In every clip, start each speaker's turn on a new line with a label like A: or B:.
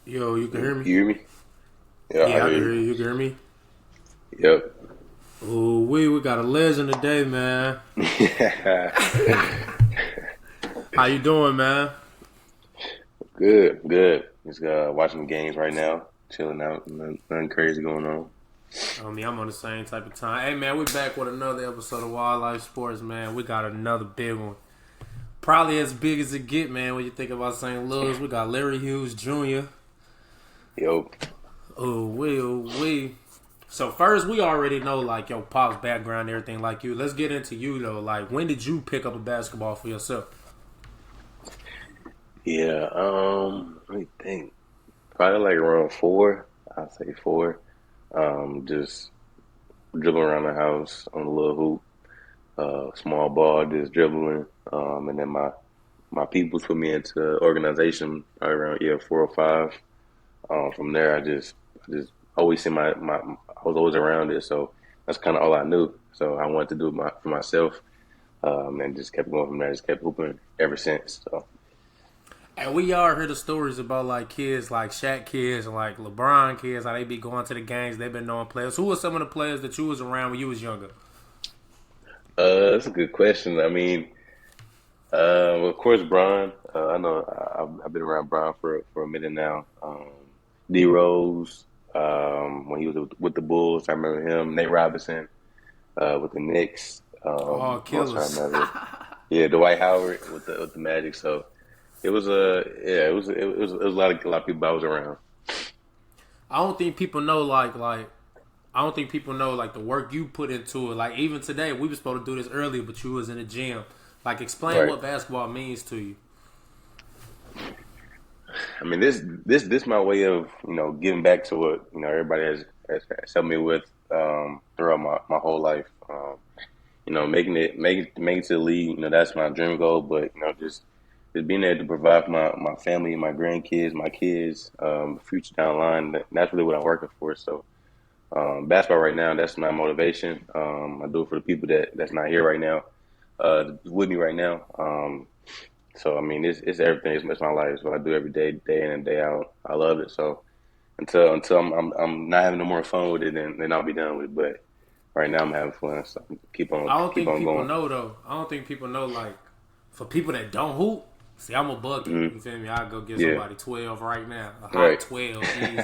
A: Yo, you can hear me?
B: You hear me? Yeah, I
A: Yeah, I can
B: hear
A: hear
B: you.
A: you. You can hear me?
B: Yep.
A: Oh, we got a legend today, man. How you doing, man?
B: Good, good. Just watching the games right now, chilling out. Nothing crazy going on.
A: I'm on the same type of time. Hey, man, we back with another episode of Wildlife Sports, man. We got another big one. Probably as big as it get, man. When you think about St. Louis, we got Larry Hughes Jr.
B: Yo,
A: Oh, we. So first, we already know like your pop's background, and everything like you. Let's get into you though. Like, when did you pick up a basketball for yourself?
B: yeah. Let me think. Probably like around four. I'd say four. Just dribbling around the house on a little hoop, small ball, just dribbling. And then my peoples put me into organization right around 4 or 5. From there, I just always see I was always around it, so that's kind of all I knew. So I wanted to do it for myself, and just kept going from there. Just kept hooping ever since. So
A: And we all heard the stories about like kids, like Shaq kids and like LeBron kids, how they be going to the games. They've been knowing players. Who were some of the players that you was around when you was younger?
B: that's a good question. I mean, of course, Bron. I know I've been around Bron for a minute now. D Rose, when he was with the Bulls, I remember him. Nate Robinson, with the Knicks.
A: Oh,
B: Who else I
A: killers.
B: remember? Yeah, Dwight Howard with the Magic. So it was it was a lot of people I was around.
A: I don't think people know I don't think people know like the work you put into it. Like even today, we were supposed to do this earlier, but you was in the gym. Like explain
B: Right.
A: what basketball means to you.
B: I mean, this my way of giving back to what everybody has helped me with throughout my whole life. Making it to the league. That's my dream goal. But just being able to provide for my family, my grandkids, my kids, future down the line. That's really what I'm working for. So basketball right now, that's my motivation. I do it for the people that's not here right now, with me right now. So I mean, it's everything. It's my life. It's what I do every day, day in and day out. I love it. So until I'm not having no more fun with it, then I'll be done with it. But right now I'm having fun. So keep on
A: I don't
B: keep
A: think
B: on
A: people
B: going.
A: know though. I don't think people know like for people that don't hoop. See, I'm a bucket.
B: Hmm.
A: You feel me? I go get
B: Yeah.
A: somebody 12 right now. A hot
B: Right.
A: 12, easy.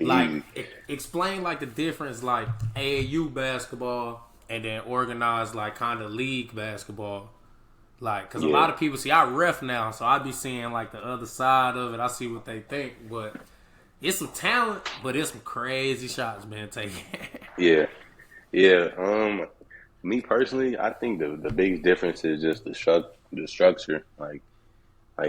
A: Like
B: Easy.
A: explain like the difference like AAU basketball and then organized like kind of league basketball. Like, cause a
B: Yeah.
A: lot of people see I ref now, so I be seeing like the other side of it. I see what they think, but it's some talent, but it's some crazy shots being taken.
B: Yeah. Yeah. Me personally, I think the biggest difference is just the structure. Like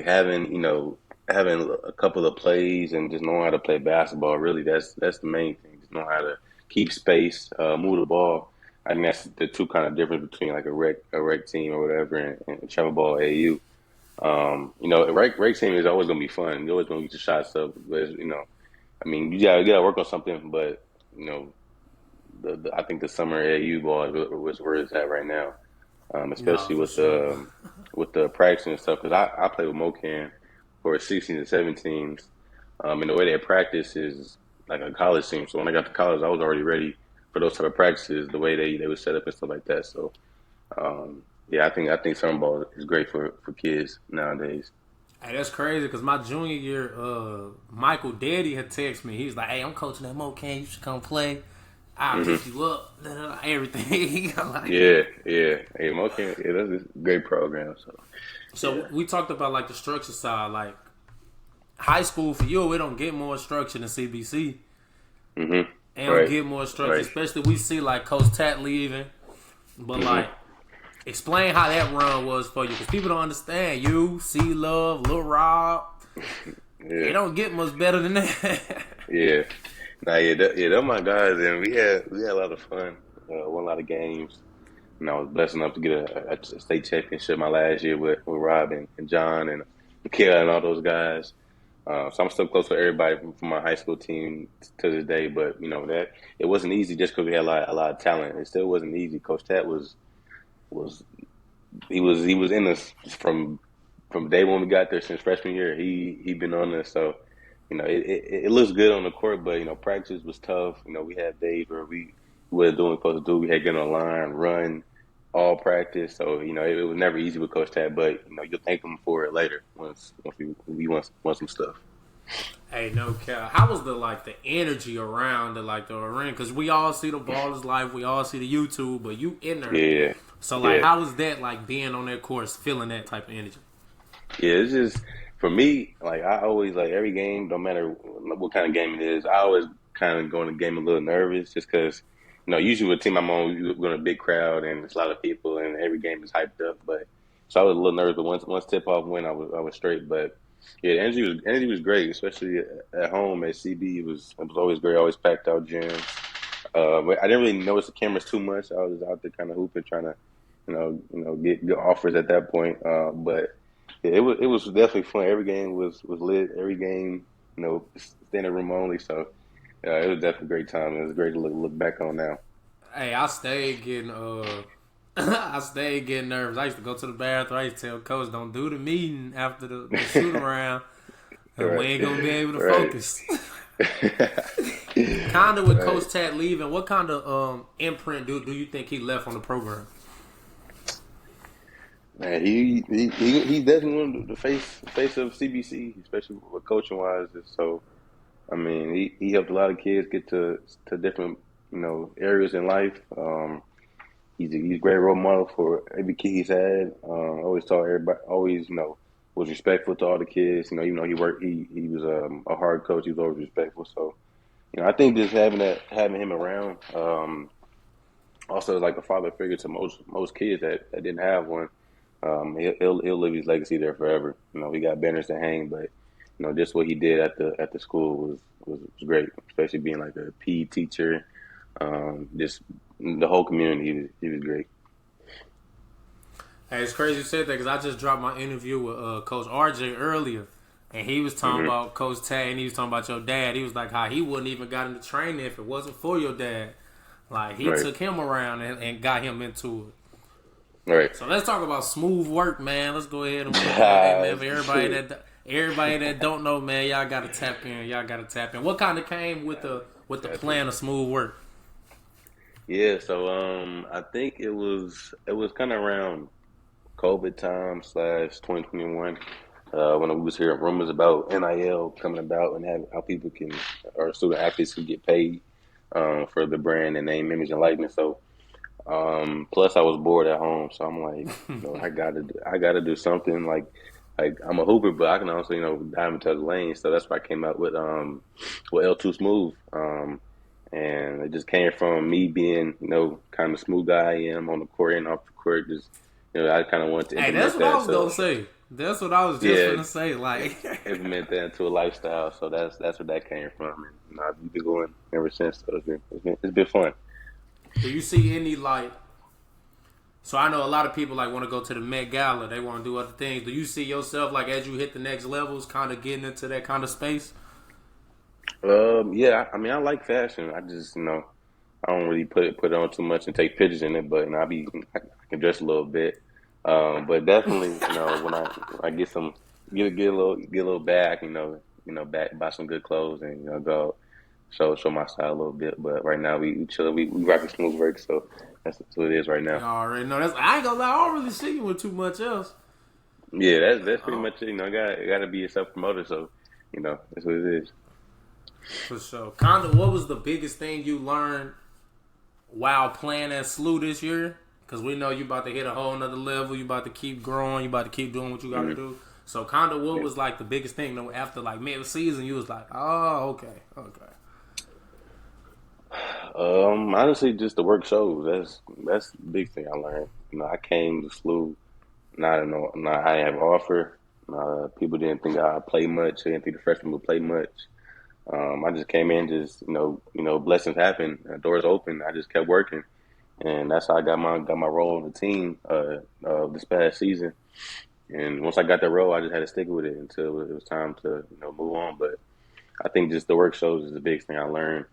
B: having a couple of plays and just knowing how to play basketball. Really, that's the main thing. Just know how to keep space, move the ball. I think that's the two kind of difference between like a rec team or whatever and travel ball AU. A rec team is always gonna be fun. You're always gonna get your shots up, but I mean, you gotta work on something. But you know, I think the summer AU ball is where it's at right now,
A: No,
B: especially
A: for sure.
B: with the practice and stuff. Because I played with Mocan for 16 and 17s, and the way they practice is like a college team. So when I got to college, I was already ready for those type of practices, the way they would set up and stuff like that. So yeah, I think summer ball is great for kids nowadays.
A: Hey, that's crazy because my junior year, Michael Daddy had texted me. He was like, "Hey, I'm coaching at Mocan. You should come play. I'll pick
B: Hmm.
A: you up." Everything. Like,
B: Yeah, yeah. Hey, Mocan, yeah, that's a great program. So
A: so
B: yeah.
A: we talked about like the structure side. Like high school for you, we don't get more structure than CBC.
B: Hmm.
A: They don't
B: Right,
A: get more structure,
B: right.
A: especially we see like Coach Tat leaving. But like,
B: Hmm.
A: explain how that run was for you because people don't understand. You, C Love, Lil Rob, it
B: Yeah,
A: don't get much better than that.
B: yeah. Nah, yeah, they're my guys, and we had a lot of fun. Won a lot of games, and I was blessed enough to get a state championship my last year with Rob and John and Mikael and all those guys. So I'm still close with everybody from my high school team to this day. But that it wasn't easy just because we had a lot of talent. It still wasn't easy. Coach Tat was he was in us from day when we got there since freshman year. He been on us, so it looks good on the court, but practice was tough. We had days where we wasn't doing what we supposed to do. We had to get on the line, run all practice. So it was never easy with Coach Tad, but you'll thank him for it later once we want some stuff.
A: Hey, no cap. How was the energy around the arena? Because we all see the ball is life, we all see the YouTube, but you in there.
B: Yeah,
A: So
B: yeah.
A: how was that being on that course, feeling that type of energy?
B: Yeah, it's just for me. Like I always like every game, no matter what kind of game it is. I always kind of go in the game a little nervous, just because usually with the team I'm on, we're going a big crowd and it's a lot of people, and every game is hyped up. But so I was a little nervous, but once tip off went, I was straight. But yeah, the energy was great, especially at home at CB. It was always great, always packed out gyms. But I didn't really notice the cameras too much. I was out there kind of hooping, trying to get good offers at that point. But yeah, it was definitely fun. Every game was lit. Every game, standing room only. So it was definitely a great time. It was great to look back on now.
A: Hey, I stayed getting I stayed getting nervous. I used to go to the bathroom. I used to tell coach, "Don't do the meeting after the shoot around, and we
B: Right,
A: ain't gonna be able to
B: right,
A: focus." Kinda with Coach
B: right.
A: Tat leaving, what kind of imprint do you think he left on the program?
B: Man, he's definitely one of the face of CBC, especially with coaching wise. So I mean, he helped a lot of kids get to different areas in life. He's a great role model for every kid he's had. Always taught everybody. Always was respectful to all the kids. Even though he was a hard coach. He was always respectful. So I think just having him around, also like a father figure to most kids that didn't have one. He'll live his legacy there forever. He got banners to hang, but just what he did at the school was great, especially being like a PE teacher. Just the whole community, he was great.
A: Hey, it's crazy you said that because I just dropped my interview with Coach RJ earlier, and he was talking
B: Hmm.
A: about Coach Tat, and he was talking about your dad. He was like how he wouldn't even got into training if it wasn't for your dad. Like he
B: Right,
A: took him around and got him into it.
B: right.
A: So let's talk about smooth work, man. Let's go ahead and put that. Hey, man, for
B: Shit.
A: everybody that don't know, man, y'all gotta tap in. Y'all gotta tap in. What kind of came with the
B: Tap in.
A: plan of smooth work?
B: Yeah, so I think it was kind of around COVID time / 2021, when we was hearing rumors about NIL coming about and how people can or student athletes can get paid for the brand and name, image, and likeness. So plus I was bored at home, so I'm like, I gotta do something like I'm a hooper, but I can also dive into the lane. So that's why I came out with L2 Smooth. And it just came from me being, kind of smooth guy I am on the court and off the court. Just, I kind of wanted to
A: Hey, that's
B: implement
A: what I
B: that.
A: was gonna
B: So,
A: say. That's what I was just
B: yeah,
A: gonna say. Like,
B: implement that into a lifestyle. So that's where that came from, and I've been going ever since. So it's been fun.
A: do you see any So I know a lot of people want to go to the Met Gala. They want to do other things. Do you see yourself as you hit the next levels, kind of getting into that kind of space?
B: Yeah, I mean, I like fashion. I just, I don't really put it on too much and take pictures in it, but I can dress a little bit. But definitely, when I get a little bag, back buy some good clothes and go show my style a little bit. But right now we chill, we rocking smooth work, so that's what it is right
A: You
B: now.
A: already know that's. I ain't gonna lie. I don't really see you with too much else.
B: Yeah, that's pretty
A: Oh,
B: much it. Got to be a self promoter, so that's what it is.
A: for sure. Kind of. What was the biggest thing you learned while playing at SLU this year? Because we know you about to hit a whole nother level. You about to keep growing. You about to keep doing what you got to
B: Hmm.
A: do. So, kind of, what
B: Yeah.
A: was the biggest thing? Though, after mid season, you was like, oh, okay, okay.
B: Honestly, just the work shows. That's the big thing I learned. I came to SLU not I have offer. People didn't think I'd play much. They didn't think the freshmen would play much. I just came in, just blessings happen, doors open. I just kept working, and that's how I got my role on the team this past season. And once I got that role, I just had to stick with it until it was time to move on. But I think just the work shows is the biggest thing I learned.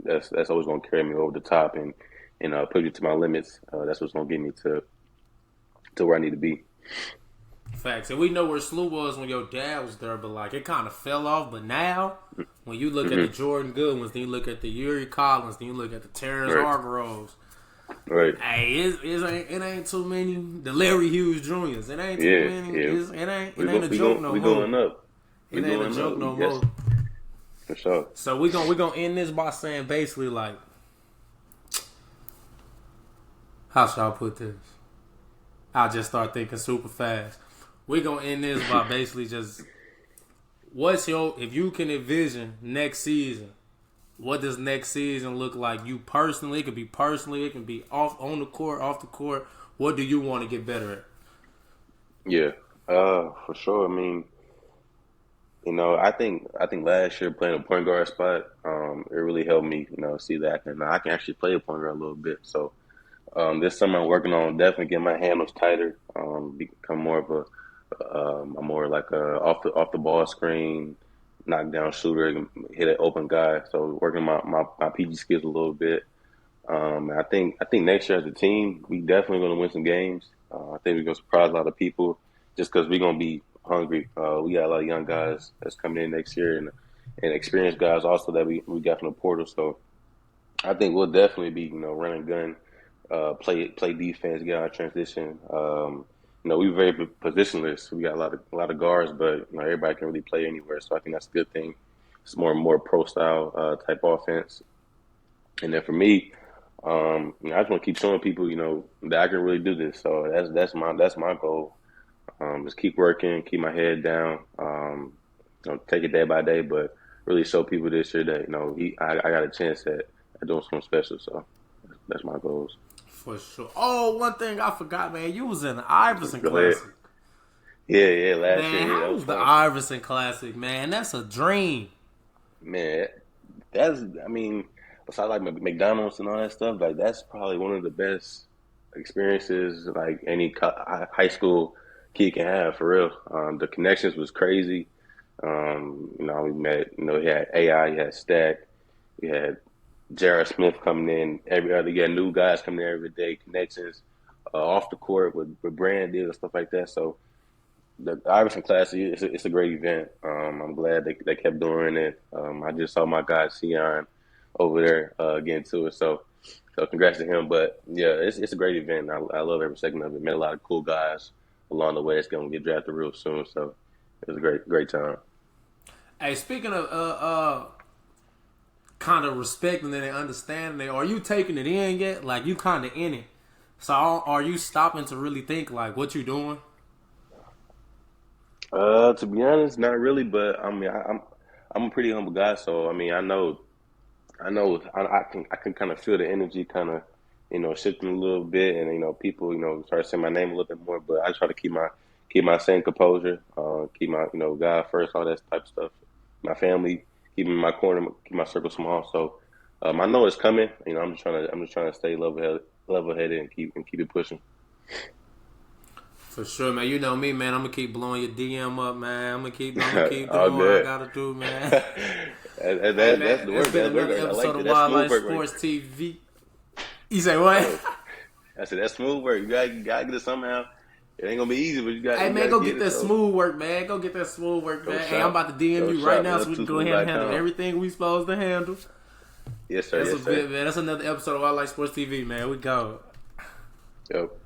B: That's always going to carry me over the top and push me to my limits. That's what's going to get me to where I need to be.
A: Facts. And we know where Slew was when your dad was there, but like it kind of fell off. But now, when you look at the Jordan Goodwins, then you look at the Yuri Collins, then you look at the Terrence Hargroves.
B: Right.
A: Hey, it ain't too many. The Larry Hughes Juniors. It ain't too many.
B: Yeah.
A: It ain't a joke no more.
B: We going up.
A: It ain't a joke no more.
B: For sure.
A: So we gonna end this by saying basically like, how should I put this? I'll just start thinking super fast. We're gonna end this by basically just if you can envision next season, what does next season look like? You personally, it could be personally, it can be on the court, off the court. What do you want to get better at?
B: Yeah. For sure. I mean, I think last year playing a point guard spot, it really helped me, see that I can actually play a point guard a little bit. So this summer I'm working on definitely getting my handles tighter, become more of a more like a off the ball screen, knockdown shooter, hit an open guy. So working my PG skills a little bit. I think next year as a team we definitely going to win some games. I think we're going to surprise a lot of people just because we're going to be hungry. We got a lot of young guys that's coming in next year and experienced guys also that we got from the portal. So I think we'll definitely be running gun, play defense, get our transition. We're very positionless. We got a lot of guards, but everybody can really play anywhere. So I think that's a good thing. It's more pro style type offense. And then for me, I just want to keep showing people, that I can really do this. So that's my goal. Just keep working, keep my head down, take it day by day, but really show people this year that I got a chance at doing something special. So that's my goals.
A: For sure. Oh, one thing I forgot, man. You was in the Iverson
B: Go ahead.
A: Classic.
B: Yeah, last
A: man,
B: year.
A: How
B: that
A: was the
B: fun.
A: Iverson Classic, man? That's a dream.
B: Man, besides like McDonald's and all that stuff, like that's probably one of the best experiences like any high school kid can have for real. The connections was crazy. We met. He had AI, he had Stack, we had J.R. Smith coming in every other. You had new guys coming in every day. Connections off the court with brand deals and stuff like that. So the Iverson Classic, it's a great event. I'm glad they kept doing it. I just saw my guy Sion over there getting to it. So congrats to him. But yeah, it's a great event. I love every second of it. Met a lot of cool guys along the way. It's gonna get drafted real soon. So it was a great time.
A: Hey, speaking of kind of respecting it and understanding it, are you taking it in yet? Like you kind of in it. So are you stopping to really think like what you doing?
B: To be honest, not really. But I mean, I'm a pretty humble guy. So I mean, I can kind of feel the energy kind of shifting a little bit, and people start saying my name a little bit more. But I try to keep my same composure, keep my God first, all that type of stuff. My family, keep in my corner, keep my circle small. So I know it's coming. I'm just trying to stay level headed and keep it pushing.
A: For sure, man. You know me, man. I'm gonna keep blowing your DM up, man. I'm gonna keep doing
B: All
A: what I
B: good.
A: gotta do, man.
B: That's the
A: It's
B: work.
A: been another episode of Wildlife Sports TV. You say what?
B: I said that's smooth work. You gotta get it somehow. It ain't gonna be easy, but you got.
A: Hey man, go get that smooth work, man. Go get that smooth work, man. Hey, I'm about to DM you right now so we can go ahead and handle everything we supposed to handle.
B: Yes, sir.
A: That's a bit, man. That's another episode of Wildlife Sports TV, man. We go.
B: Yep.